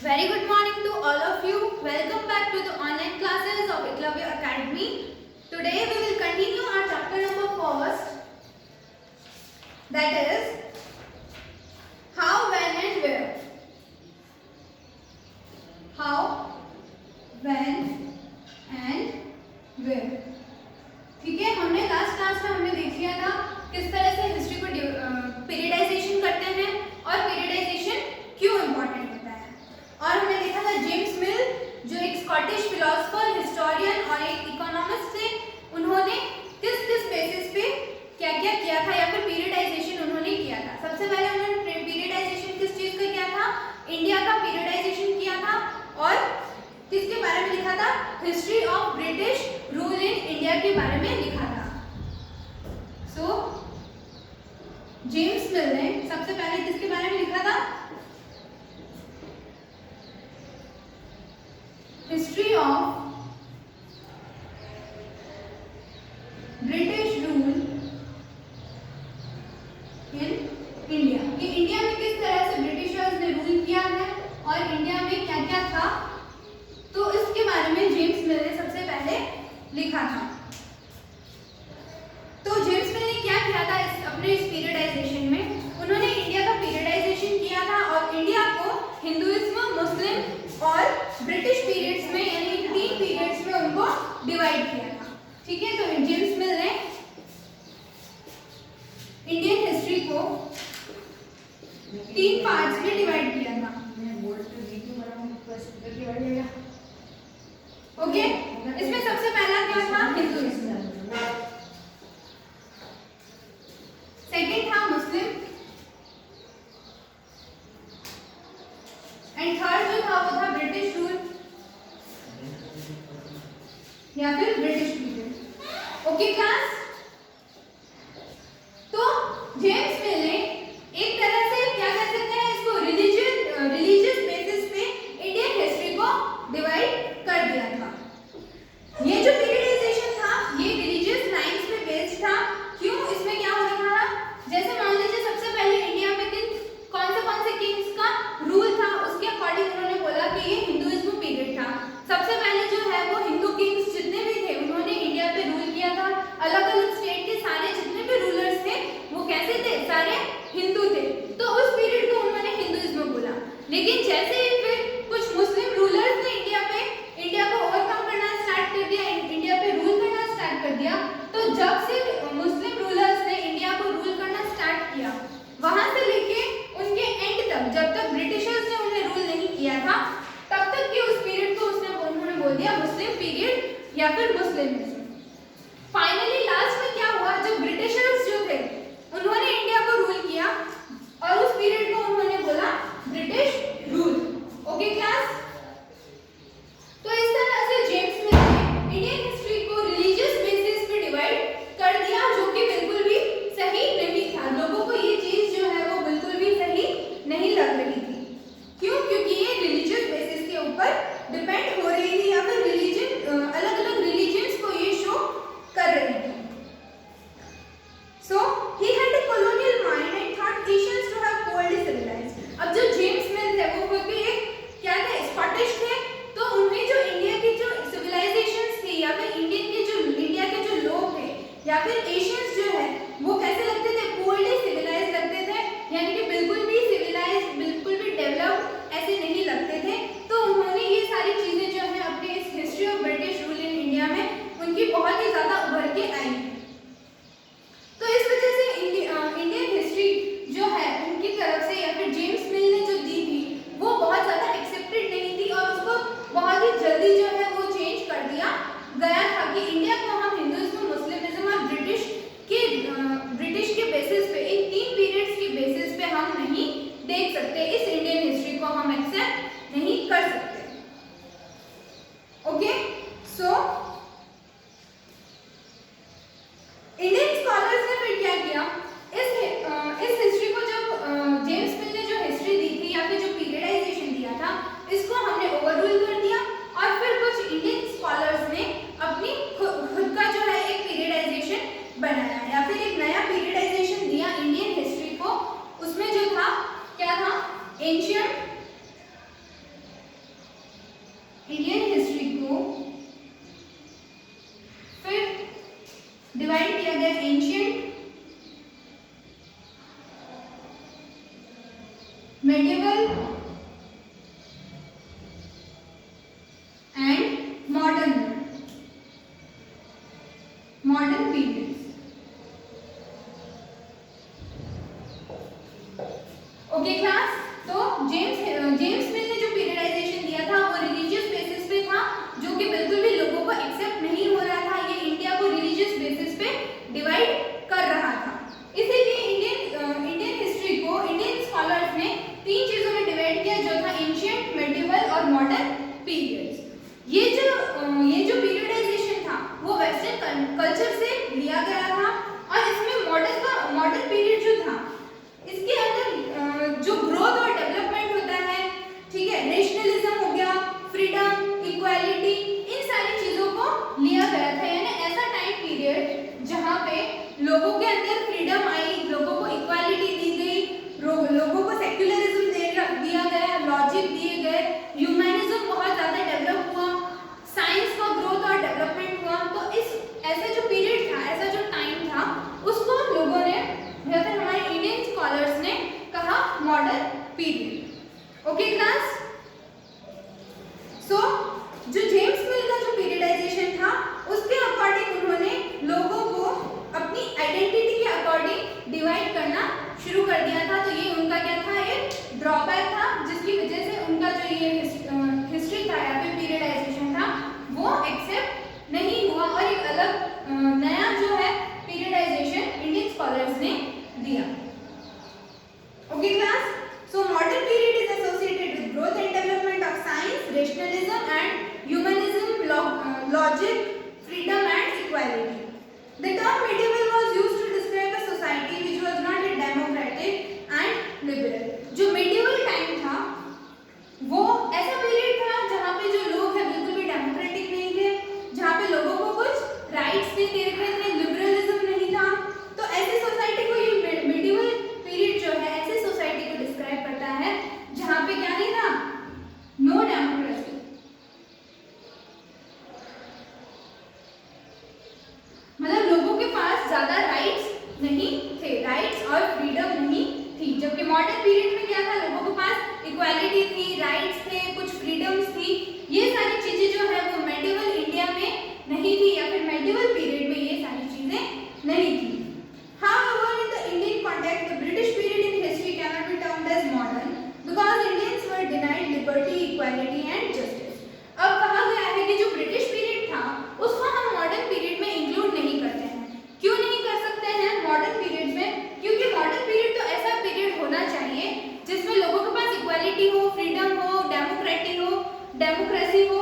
Very good morning to all of you. Welcome back to the online classes of Eklavya Academy. Today we will continue our chapter number first, that is how, when and where. How, when and where. ठीक है, हमने last class में हमने देख लिया था किस तरह से हिस्ट्री को पीरियडाइजेशन करते हैं और पीरियडाइजेशन क्यों इम्पोर्टेंट होता है। और हमने देखा था जेम्स मिल जो एक स्कॉटिश फिलोसोफर, हिस्टोरियन और एक इकोनॉमिस्ट थे, उन्होंने किस किस बेसिस पे क्या क्या किया था या फिर पीरियडाइजेशन उन्होंने किया था। सबसे पहले उन्होंने पीरियडाइजेशन किस चीज का किया था, इंडिया का पीरियडाइजेशन किया था और किसके बारे में लिखा था, history of British rule in India के बारे में लिखा था। जेम्स मिल ने सबसे पहले किसके बारे में लिखा था, history of British rule in India, कि इंडिया में किस तरह से ब्रिटिशर्स ने रूल किया है और इंडिया में क्या क्या था, तो इसके बारे में जेम्स मिल ने सबसे पहले लिखा था। तो जेम्स मिल ने क्या किया था अपने इस पीरियडाइजेशन में, उन्होंने इंडिया का पीरियडाइजेशन किया था और इंडिया को हिंदुइज्म, मुस्लिम और ब्रिटिश पीरियड्स में यानी 3 पीरियड्स में उनको डिवाइड किया था। ठीक है, तो जेम्स मिल ने इंडियन हिस्ट्री को 3 पार्ट्स में डिवाइड किया था। ओके, इसमें सबसे पहला क्या था, हिंदुइज्म, सेकंड था मुस्लिम एंड थर्ड जो था वो था ब्रिटिश रूल या फिर ब्रिटिश पीरियड। ओके क्लास, तो जेम्स मिल ने एक तरह से क्या कर सकते हैं, इसको रिलीजियस बेसिस पे इंडियन हिस्ट्री को डिवाइड कर दिया था। ये जो पीरियडाइजेशन था ये रिलीजियस लाइंस पे बेस्ड था। क्यों, इसमें क्या हो रहा था, जैसे मान लीजिए सबसे पहले इंडिया में कौन से किंग्स का रूल था, उसके अकॉर्डिंग उन्होंने बोला कि ये हिंदुइज्म पीरियड था। सबसे पहले जो है वो हिंदू किंग्स जितने भी थे उन्होंने इंडिया पे रूल किया था। अलग अलग स्टेट के सारे जितने भी रूलर्स थे वो कैसे थे, सारे हिंदू थे, तो उस पीरियड को उन्होंने हिंदुइज्म बोला। लेकिन जैसे ही फिर कुछ मुस्लिम रूलर्स ने इंडिया को ओवरकम करना स्टार्ट कर दिया, इंडिया पे रूल करना स्टार्ट कर दिया, तो जब से मुस्लिम रूलर्स ने इंडिया को रूल करना स्टार्ट किया, वहां से लेके उनके एंड तक, जब तक ब्रिटिशर्स ने उन्हें रूल नहीं किया था, तब तक के उस पीरियड को उन्होंने बोल दिया मुस्लिम पीरियड या फिर मुस्लिमिज्म। फाइनली लास्ट में क्या हुआ, जब ब्रिटिशर्स जो थे उन्होंने इंडिया को रूल किया और उस पीरियड को उन्होंने बोला ब्रिटिश रूल। ओके क्लास, तो इस तरह से जेम्स मिल ने इंडियन हिस्ट्री को रिलीजियस बेसिस पे डिवाइड कर दिया, जो कि बिल्कुल भी सही नहीं था। लोगों को ये चीज जो है वो बिल्कुल भी सही नहीं लग रही थी। क्यों, क्योंकि ये रिलीजियस बेसिस के ऊपर डिपेंड हो रही थी या फिर अलग अलग रिलीजियंस को ये शो कर रही थी। So he had a colonial mind and thought Asians to have coldly civilized. अब जो जेम्स मिल थे वो खुद भी एक क्या थे, स्कॉटिश थे, तो उन्हें जो इंडिया की जो सिविलाइजेशंस थी या फिर इंडिया के जो लोग थे या फिर एशियंस जो है वो कैसे लगते थे, कोल्डली सिविलाइज लगते थे, यानी कि बिल्कुल भी सिविलाइज, बिल्कुल भी डेवलप ऐसे नहीं लगते थे। तो उन्होंने ये सारी चीजें जो है अपने इस history of British rule in India में उनकी बहुत ही ज्यादा उभर के आई। तो इस वजह से इंडियन हिस्ट्री जो है उनकी तरफ से या फिर जेम्स मिल ने जो दी थी वो बहुत ज्यादा एक्सेप्टेड नहीं थी और उसको बहुत ही जल्दी जो है वो चेंज कर दिया गया था कि इंडिया को हम हिंदुइज्म, मुस्लिमिज्म और ब्रिटिश के बेसिस पे, इन 3 पीरियड्स के बेसिस पे हम नहीं देख सकते, इस इंडियन हिस्ट्री को हम एक्सेप्ट नहीं कर सकते। ओके, सो इंडियन स्कॉलर्स ने फिर क्या किया, इस हिस्ट्री को जब जेम्स मिल ने जो हिस्ट्री दी थी या फिर जो पीरियडाइजेशन दिया था, इसको हमने ओवररूल कर दिया और फिर कुछ इंडियन स्कॉलर्स ने अपनी खुद का जो है एक पीरियडाइजेशन बनाया या फिर एक नया पीरियडाइजेशन दिया इंडियन हिस्ट्री को। उसमें जो था क्या था, ancient medieval and modern periods. Okay class, तो जेम्स मिल ने जो पीरियडाइजेशन दिया था वो रिलीजियस बेसिस पे था, जो कि बिल्कुल भी लोगों को एक्सेप्ट नहीं हो रहा था। ये इंडिया को रिलीजियस बेसिस पे डिवाइड कर रहा था। इसीलिए इंडियन हिस्ट्री को इंडियन स्कॉलर्स ने 3 चीजों में डिवाइड किया, जो था एंशिएंट, मेडिवल और मॉडर्न पीरियड्स। ये जो पीरियडाइजेशन था वो वेस्टर्न कल्चर से लिया गया था, और इसमें मॉडर्न पीरियड जो था इसके अंदर जो ग्रोथ और डेवलपमेंट होता है, ठीक है, नेशनलिज्म हो गया, फ्रीडम, इक्वालिटी, इन सारी चीजों को लिया गया था। यानी ऐसा टाइम पीरियड जहाँ पे लोगों के अंदर फ्रीडम आई, लोगों को इक्वालिटी दी गई, लोगों को सेक्युलरिज्म दिया गया, लॉजिक दिए गए, ह्यूमैनिज्म बहुत ज्यादा डेवलप हुआ, साइंस का ग्रोथ और डेवलपमेंट हुआ। तो इस ऐसा जो पीरियड था, ऐसा जो टाइम था, उसको लोगों ने या फिर हमारे इंडियन स्कॉलर्स ने कहा मॉडर्न पीरियड। ओके क्लास, सो जो जेम्स मिल का जो पीरियडाइजेशन था उसके अकॉर्डिंग उन्होंने लोगों को अपनी आइडेंटिटी के अकॉर्डिंग डिवाइड करना शुरू कर दिया था। तो ये उनका क्या था, एक ड्रॉबैक था, जिसकी वजह से उनका जो ये हिस्ट्री था या फिर पीरियडाइजेशन था वो एक्सेप्ट नहीं हुआ, और एक अलग नया जो है पीरियडाइजेशन इंडियन स्कॉलर्स ने दिया। Okay class, so modern period is associated with growth and development of science, rationalism and humanism, logic, freedom and equality. The term medieval was used to describe a society which was not a democratic and liberal. जो medieval time था वो ऐसा period था जहाँ पे जो लोग हैं बिल्कुल भी डेमोक्रेटिक नहीं थे, जहाँ पे लोगों को कुछ राइट्स नहीं दे रखे थे, लिबरलिज्म नहीं था। तो ऐसी सोसाइटी को ये medieval पीरियड जो है ऐसी सोसाइटी को डिस्क्राइब करता है जहाँ पे क्या नहीं था, नो डेमोक्रेसी, मतलब लोगों के पास ज्यादा राइट्स नहीं थे, राइट्स और फ्रीडम नहीं थी। जबकि मॉडर्न पीरियड में क्या था, लोगों के पास इक्वालिटी थी, राइट्स थे, कुछ फ्रीडम्स थी। ये सारी चीजें जो है वो मेडिवल इंडिया में नहीं थी, या फिर मेडिवल पीरियड में ये सारी चीजें नहीं थी। However, in the Indian context, the British period in history cannot be termed as modern because Indians were denied liberty, equality and justice. अब कहा गया है कि जो ब्रिटिश पीरियड था उसको हम मॉडर्न पीरियड में इंक्लूड नहीं करते हैं। क्यों नहीं कर सकते हैं मॉडर्न पीरियड में? क्योंकि मॉडर्न पीरियड तो ऐसा पीरियड होना चाहिए जिसमें लोगों के पास इक्वालिटी हो, फ्रीडम हो, डेमोक्रेसी हो,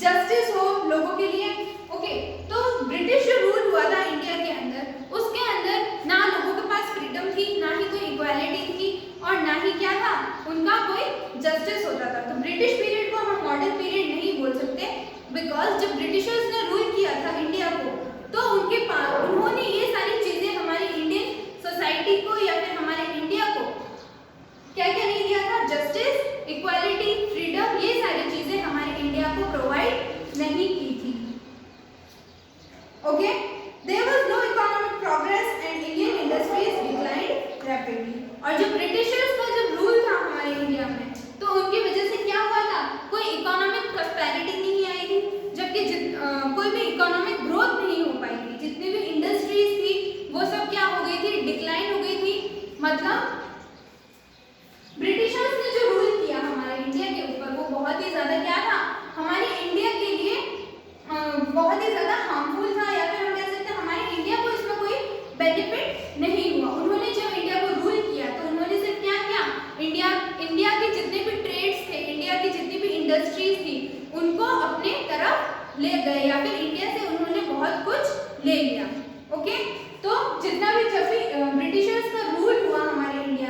जस्टिस हो लोगों के लिए। ओके, तो ब्रिटिश जो रूल हुआ था इंडिया के अंदर, उसके अंदर ना लोगों के पास फ्रीडम थी, ना ही कोई इक्वालिटी थी, और ना ही क्या था, उनका कोई जस्टिस होता था। तो ब्रिटिश पीरियड को हम मॉडर्न पीरियड नहीं बोल सकते, बिकॉज जब ब्रिटिशर्स ने रूल किया था इंडिया को तो उनके पास उन्होंने ये सारी चीजें हमारी इंडियन सोसाइटी को या फिर हमारे इंडिया को क्या क्या नहीं दिया था, जस्टिस, इक्वालिटी, फ्रीडम, ये सारी चीजें हमारे इंडिया को प्रोवाइड नहीं की थी। Okay, there was no economic progress and Indian industries declined rapidly. और जो ब्रिटिशर्स का जब रूल था हमारे इंडिया में तो उनकी वजह से क्या हुआ था, कोई इकोनॉमिक प्रॉस्पेरिटी नहीं आई थी, जबकि कोई भी इकोनॉमिक ग्रोथ नहीं हो पाई थी। जितनी भी इंडस्ट्रीज थी वो सब क्या हो गई थी, डिक्लाइन हो गई थी। मतलब ब्रिटिशर्स ने जो रूल किया हमारे इंडिया के ऊपर वो बहुत ही ज्यादा क्या था, हमारे इंडिया के लिए बहुत ही ज्यादा हार्मफुल था, या फिर हम कह सकते हैं हमारे इंडिया को इसमें कोई बेनिफिट नहीं हुआ। उन्होंने जब इंडिया को रूल किया तो उन्होंने सिर्फ क्या किया, इंडिया के जितने भी ट्रेड्स थे, इंडिया की जितनी भी इंडस्ट्रीज थी, उनको अपने तरफ ले गए, या फिर इंडिया से उन्होंने बहुत कुछ ले लिया। ओके, तो जितना भी जब भी ब्रिटिशर्स का रूल हुआ हमारे इंडिया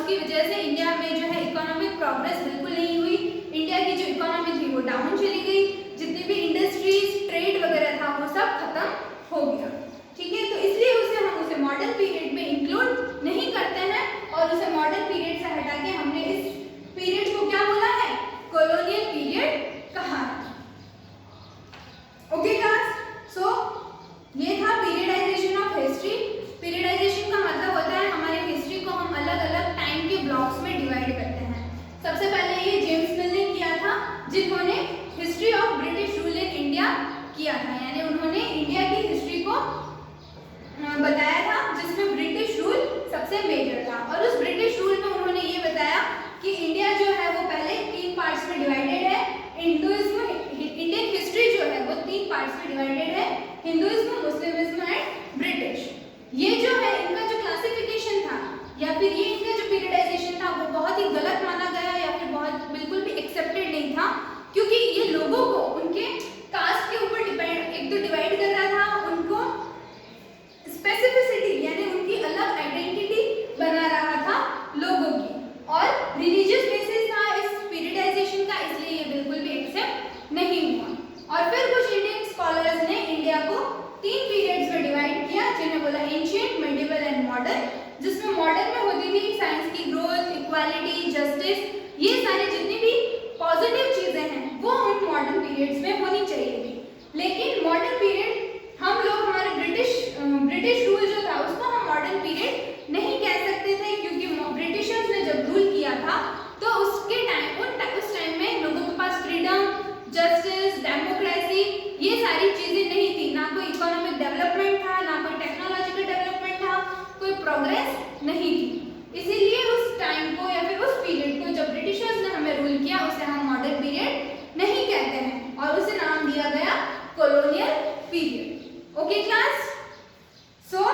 की वजह से इंडिया में जो है इकोनॉमिक प्रोग्रेस बिल्कुल नहीं हुई। इंडिया की जो इकोनॉमी थी वो डाउन चली गई, जितनी भी इंडस्ट्रीज ट्रेड वगैरह था वो सब खत्म हो गया। ठीक है, तो इसलिए हम उसे मॉडर्न पीरियड में इंक्लूड नहीं करते हैं और उसे मॉडर्न पीरियड से हटा के हमने इस पीरियड को क्या बोला है, कॉलोनियल पीरियड कहा है। ओके क्लास, सो ये था पीरियडाइजेशन ऑफ हिस्ट्री। पीरियडाइजेशन का मतलब होता है हमारे हिस्ट्री को हम अलग अलग टाइम के ब्लॉक्स में डिवाइड करते हैं। सबसे पहले ये जेम्स मिल ने किया था, जिन्होंने history of British rule in India किया था, यानी उन्होंने इंडिया की हिस्ट्री को बताया था जिसमें ब्रिटिश रूल सबसे मेजर था। और उस ब्रिटिश रूल में उन्होंने ये बताया कि इंडिया जो है वो पहले 3 पार्ट्स में डिवाइडेड है। इंडियन हिस्ट्री जो है वो 3 पार्ट्स में डिवाइडेड है, हिंदुइज्म, मुस्लिमिज्म एंड ब्रिटिश। ये जो है इनका जो क्लासिफिकेशन था या फिर ये इनका जो पीरियडाइजेशन था वो बहुत ही गलत माना गया या फिर बहुत बिल्कुल भी एक्सेप्टेड नहीं था, क्योंकि ये लोगों को उनके कास्ट के ऊपर डिवाइड कर रहा था, उनको स्पेसिफिसिटी यानी उनकी अलग आइडेंटिटी बना रहा था लोगों की, और रिलीजियस बेसिस था इस पीरियडाइजेशन का, इसलिए ये बिल्कुल भी एक्सेप्ट नहीं हुआ। और फिर कुछ इंडियन स्कॉलर्स ने इंडिया को 3 पीरियड्स में डिवाइड किया, जिन्हें बोला एंशिएंट, मेडिवल एंड मॉडर्न, जिसमें मॉडर्न में होती थी साइंस की ग्रोथ, इक्वालिटी, जस्टिस, ये सारी जितनी भी पॉजिटिव चीजें हैं वो उन मॉडर्न पीरियड्स में होनी चाहिए थी। लेकिन मॉडर्न पीरियड हम लोग हमारे ब्रिटिश रूल जो था उसको हम मॉडर्न पीरियड नहीं कह सकते थे, क्योंकि ब्रिटिशर्स ने जब रूल किया था तो उसके उस टाइम में लोगों के पास फ्रीडम, जस्टिस, डेमोक्रेसी ये सारी चीजें नहीं थी, ना कोई इकोनॉमिक डेवलपमेंट था, ना कोई टेक्नोलॉजिकल डेवलपमेंट था, कोई प्रोग्रेस नहीं थी। इसीलिए उस टाइम को या फिर उस पीरियड को जब ब्रिटिशर्स ने हमें रूल किया उसे हम मॉडर्न पीरियड नहीं कहते हैं और उसे नाम दिया गया कॉलोनियल पीरियड। ओके क्लास, सो